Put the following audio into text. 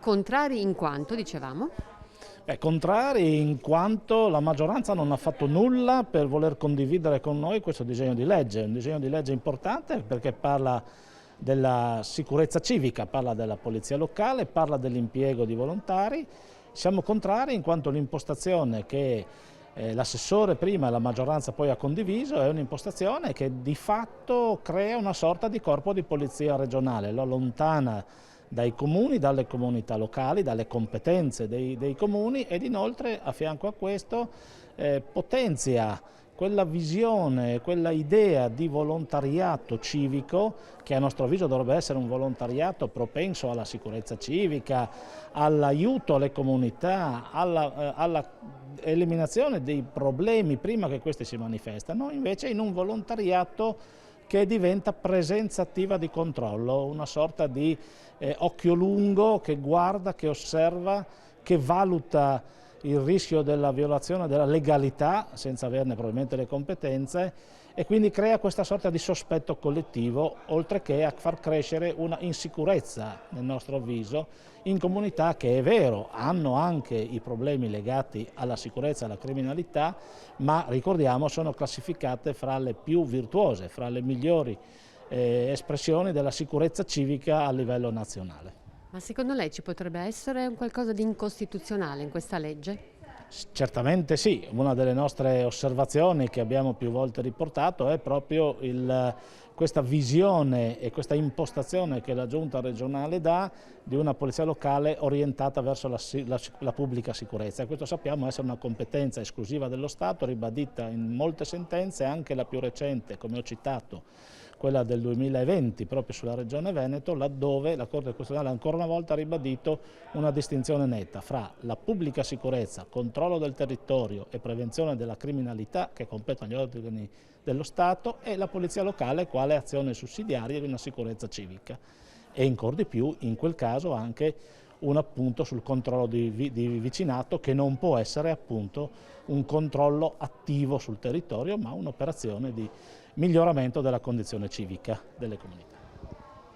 Contrari in quanto, dicevamo? Contrari in quanto la maggioranza non ha fatto nulla per voler condividere con noi questo disegno di legge. Un disegno di legge importante perché parla della sicurezza civica, parla della polizia locale, parla dell'impiego di volontari. Siamo contrari in quanto l'impostazione che l'assessore prima e la maggioranza poi ha condiviso è un'impostazione che di fatto crea una sorta di corpo di polizia regionale, lo allontana dai comuni, dalle comunità locali, dalle competenze dei comuni ed inoltre a fianco a questo potenzia quella visione, quella idea di volontariato civico che a nostro avviso dovrebbe essere un volontariato propenso alla sicurezza civica, all'aiuto alle comunità, alla eliminazione dei problemi prima che questi si manifestano, invece in un volontariato che diventa presenza attiva di controllo, una sorta di occhio lungo che guarda, che osserva, che valuta il rischio della violazione della legalità senza averne probabilmente le competenze e quindi crea questa sorta di sospetto collettivo, oltre che a far crescere una insicurezza, nel nostro avviso, in comunità che è vero, hanno anche i problemi legati alla sicurezza e alla criminalità, ma ricordiamo sono classificate fra le più virtuose, fra le migliori espressioni della sicurezza civica a livello nazionale. Ma secondo lei ci potrebbe essere un qualcosa di incostituzionale in questa legge? Certamente sì, una delle nostre osservazioni che abbiamo più volte riportato è proprio questa visione e questa impostazione che la Giunta regionale dà di una polizia locale orientata verso la pubblica sicurezza. E questo sappiamo essere una competenza esclusiva dello Stato, ribadita in molte sentenze, anche la più recente, come ho citato, quella del 2020 proprio sulla Regione Veneto, laddove la Corte Costituzionale ancora una volta ha ribadito una distinzione netta fra la pubblica sicurezza, controllo del territorio e prevenzione della criminalità che competono agli organi dello Stato e la polizia locale quale azione sussidiaria di una sicurezza civica. E ancora di più in quel caso anche un appunto sul controllo di vicinato che non può essere appunto un controllo attivo sul territorio ma un'operazione di miglioramento della condizione civica delle comunità.